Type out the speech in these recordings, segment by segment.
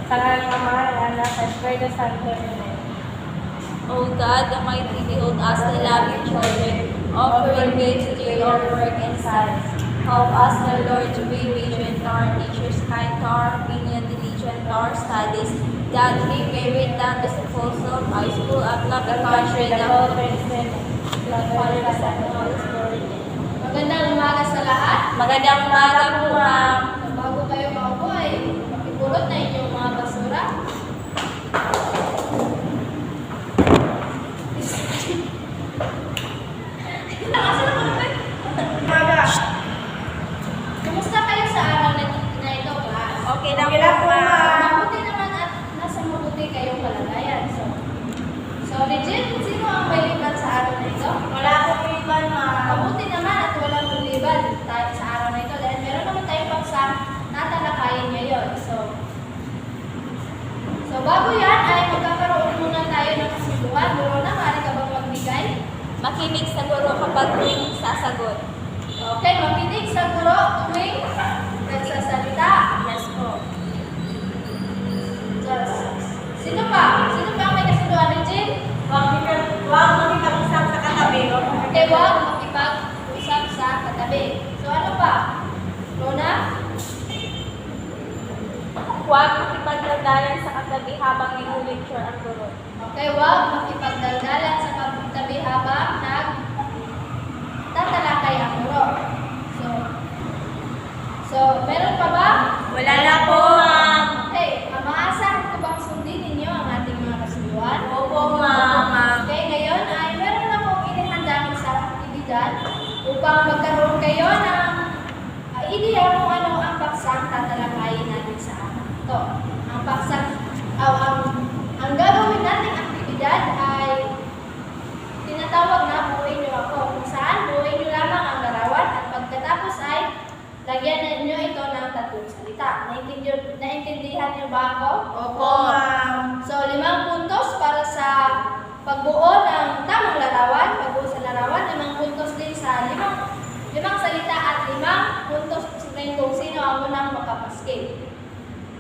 Sa ngalan ng Ama, ng Anak, at Espiritu Santo. Amen. O God, the mighty, behold us, the loving children, offering gifts to your work and science. Help us, O Lord, to be vigilant to our teachers, kind to our opinion, diligent to our studies, that we may read down the souls of our school at love the country, the whole Christian, the Father, the Son, and the Holy Spirit. Magandang umaga sa lahat. Magandang umaga po, ma'am. Bago kayo maupo ay makipulot na inyong mga basura. Kumusta kayo sa araw na ito, class? Okay lang po, ma'am. Mabuti naman at nasa mabuti kayong kalagayan. So Regine, sino ang may liban sa araw na ito? Wala akong iban, ma'am. Mabuti naman at walang liban tayo sa araw na ito dahil meron naman tayong paksang tatalakayin ngayon. So bago yan ay magkakaroon muna tayo ng kasunduan. Guro na, maaari ka bang magbigay? Makinig sa guro kapag may sasagot. Okay, makinig sa guro tuwing nagsasalita. Yes po. Sino pa? Sino pa ang may kasunduan, Regine? Huwag makipag-usap sa katabi. Okay, huwag makipag-usap sa katabi. So ano pa? Rona? Huwag makipagdaldalan sa katabi habang nag-lecture ang guro. Okay, huwag makipagdaldalan sa katabi habang tatalakay ang guro. So, meron pa ba? Wala na po, ma'am. Okay, maasahan ko bang sundin ninyo ang ating mga kasunduan? Opo, ma'am. Okay, ngayon ay meron akong inihandang isang aktibidad upang magkaroon kayo ng ideya kung ano ang paksang tatalakayin natin sa araw ito. Ang paksang, ang gagawin nating aktibidad ay tinatawag na buuin niyo ako. Kung saan, buuin niyo lamang ang larawan at pagkatapos ay lagyan ninyo ito ng tatlong salita. Naintindihan niyo ba ako? Opo, ma'am. So, 5 puntos para sa pagbuo ng tamang larawan. Pagbuo sa larawan, 5 puntos din sa limang salita at 5 puntos rin kung sino ang unang makapaskil.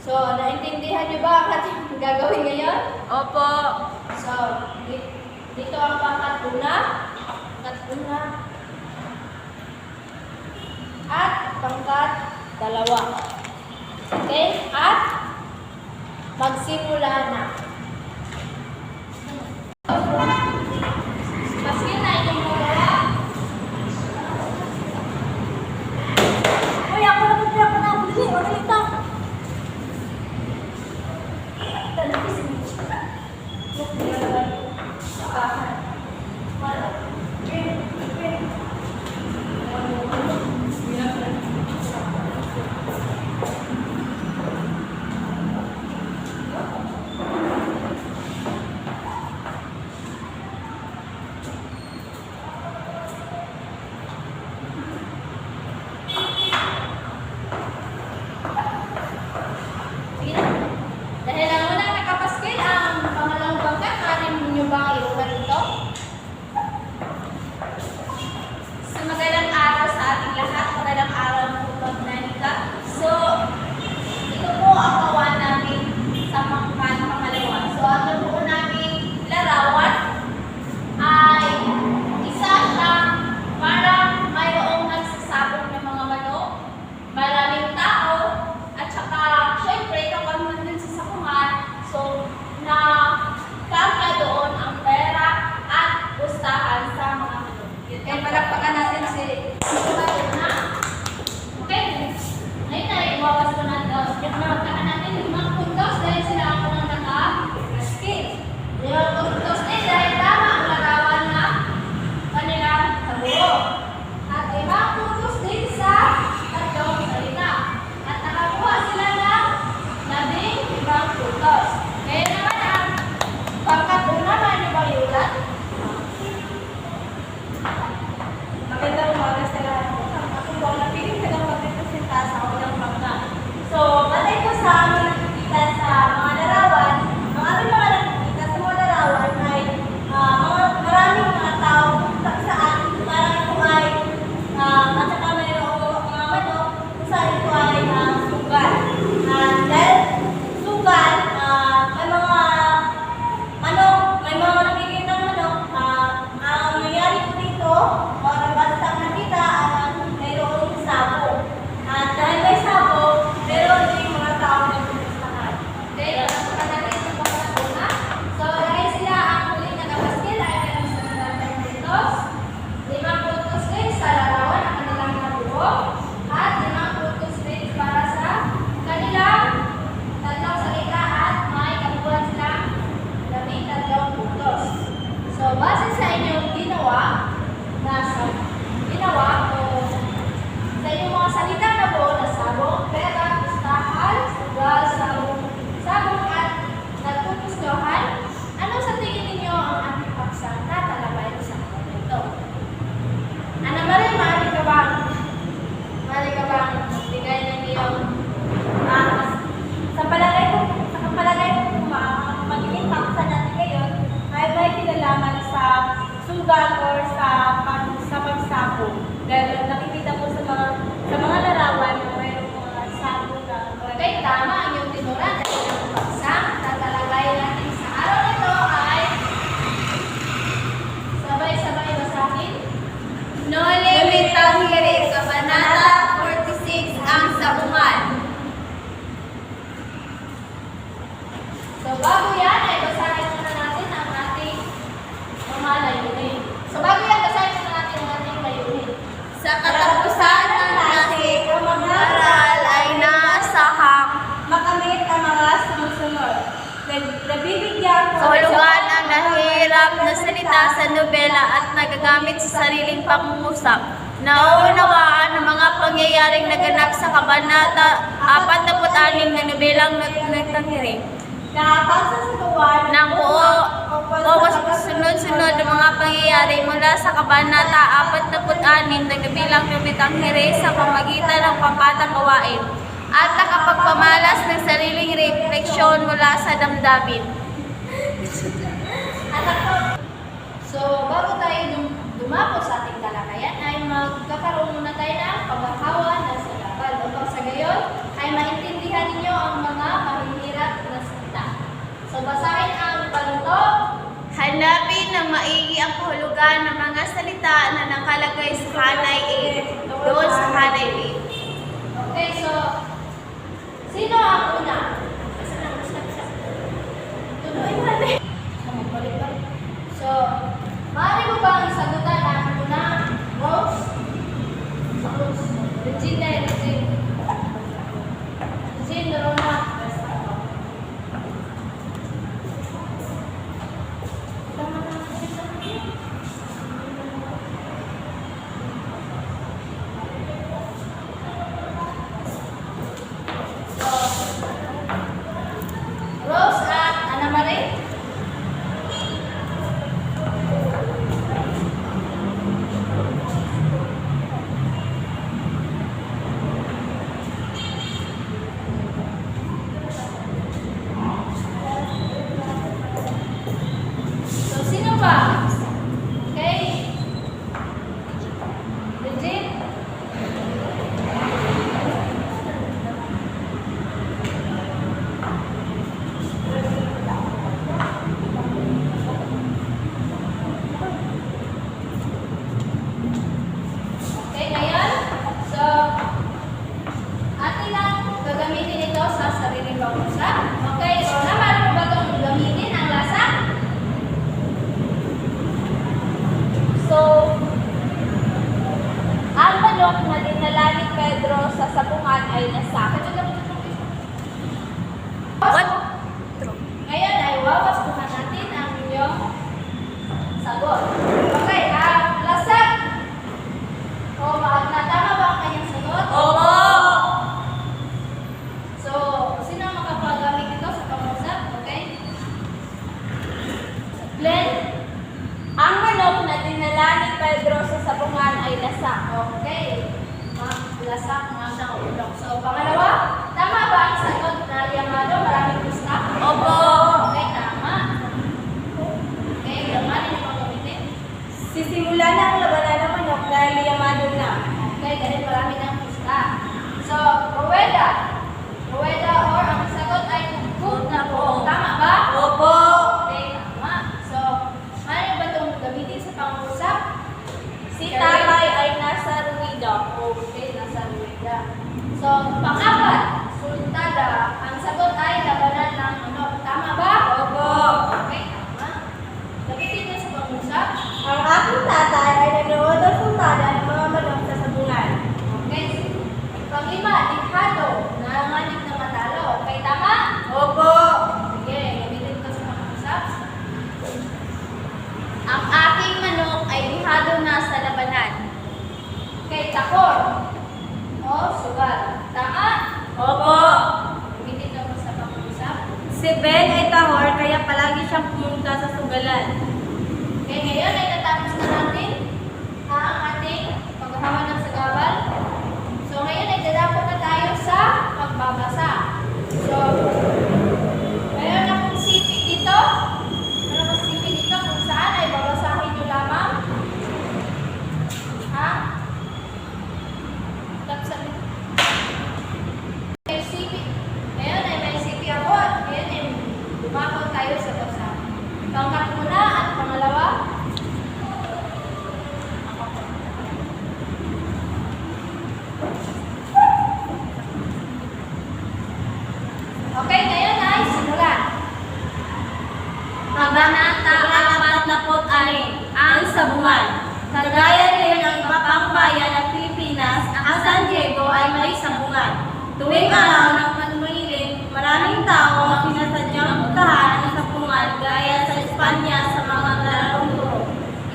So, naintindihan niyo ba ang ating gagawin ngayon? Opo. So, dito ang pangkat una, at pangkat 2. Okay? At magsimula na. Paskil na inyong magawa. Uy, ako na bili. Wala ito. Dahil nakikita po sa mga larawan na mayroong mga sabo na Okay, tama ang iyong tinura dahil ang paksang tatalagay natin sa araw nito ay sabay-sabay basahin. Noli me tangere, Kabanata 46, ang sabungan. So, bago yan ay basahin muna natin ang ating mga layunin. So, bago yan, basahin muna natin ang ating layunin. Sa katapusan ng klase, ang mga aral ay naasahang makamit ang mga sumusunod. Nabibigyan ko kahulugan ang nahihirap na salita sa nobela at nagagamit sa sariling pangungusap. Nauunawaan ang mga pangyayaring naganap sa Kabanata 46 na nobelang nagtanghiring. nakapagsasaluan Nang buo o sunod-sunod ang mga pangyayari mula sa Kabanata 46 na nobelang tumitanghiring sa pamagitan ng pampatang gawain at nakapagpamalas ng sariling refleksyon mula sa damdamin. So, bago tayo dumako sa ating talakayan, ay magkakaroon muna tayo ng pagkakawa na salabal. Upang sa gayon, ay maintindihan ninyo ang mga mahihirap na salita. So, basahin ang paluto. Hanapin ng maigi ang kahulugan ng mga salita na nakalagay sa Hanay 8. Doon sa Hanay 8. Okay, so, sino ang una? So, maaari mo bang sagutan ang una? Rose? Rose. Regina, Regine. Regine, Rona. Rose at Ana Marie. So, sino ba? Okay. Regine? Okay, ngayon, so, atin lang gagamitin ito sa sariling pangusap. Okay, so, naman mo ba itong gamitin ang lasa? So, ang manok na dinala ni Pedro sa sabungan ay nasak. What? Ngayon ay wawastuhan natin ang inyong sagot. Okay, ang lasak. O, tama ba ang kanyang sagot? Opo! So, sino ang makapagamit ito sa pangusap? Okay? Glenn? Ang manok na dinala ni Pedro sa sabungan ay nasak. Okay. Lasak mga siyang ulong. So, pangalawa, tama ba ang sagot na Yamado? Maraming gusta? Opo! Okay, tama. Okay, naman yung pagamitin. Sisimula na ang labanan ng manok dahil yamado na. Okay, dahil marami ng gusta. So, Rueda. Rueda or ang sagot ay good na po. Tama ba? Opo! Okay, tama. So, ano ba itong gamitin sa pangusap? Si Tatay ay nasa ruwida. Okay, nasa Rueda. So, pang-apat, sultada. Ang sagot ay labanan ng manok. Tama ba? Opo! Okay, tama. Gamitin ito sa pangusap. Ang aking tatay ay nanood ng sultada ng mga manok sa sabungan. Okay. Pang-lima, dikhado. Nanganganib na matalo. Okay, tama? Opo! Sige, gamitin ito sa pangusap. Ang aking manok ay dihado na sa labanan. Okay, takor. O, sugal. Tama? Opo! Gamitin ito sa pangusap. Si Ben ay tahor kaya palagi siyang pumunta sa sugalan. Okay, ngayon ay natapos na natin ang ating paghahawa ng sagabal. So, ngayon ay dadako na tayo sa pagbabasa. So, meron akong sipi dito. Meron akong sipi dito kung saan ay babasahin nyo lamang. Ha? Tuwing araw ng pagmamahilin, maraming tao ang sinasadyang puntahan ang sapungan gaya sa Espanya sa mga nalarong turo.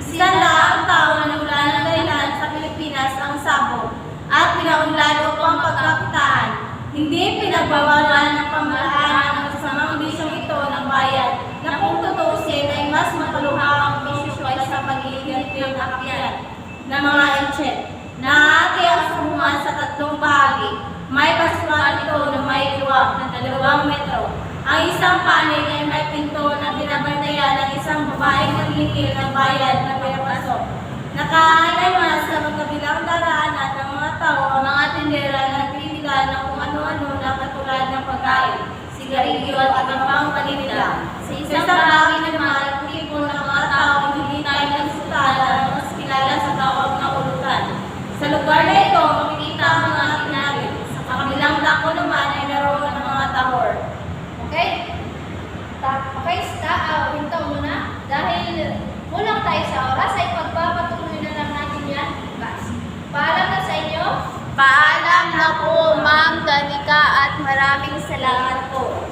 Isinanda ang tao na mula ng dahilan sa Pilipinas ang sabog at pinaunlad upang pagkakitaan. Hindi pinagbawalan ng pamahalaan ang kasamang bisyong ito ng bayan na kung tutusin ay mas makaluha ang bisyo kaysa pagiging ng akyat ng mga etchet. Nahati ang samungan sa tatlong bahagi. May pasukan ito na may luwag na 2 metro. Ang isang panig ay may pinto na binabantayan ng isang babaeng naglingil ng bayad na pinapasok. Nakaalam sa magkabilang daraanan ng mga tao ang mga tindera na nagpipila ng kung ano-ano na katulad ng pagkain, sigarilyo at ang pang paninila. Sa isang bahagi naman, tipon ng mga tao hindi tayo nagsutada na mas kilala sa tawag na ulutan. Sa lugar na ito, makikita ang mga tinagin. Sa kabilang dako naman ay naroon ang mga tahor. Okay? Okay, hinto muna. Dahil kulang tayo sa oras, ay pagpapatuloy na lang natin yan bukas. Paalam na sa inyo. Paalam na po, Ma'am Danica, at maraming salamat po.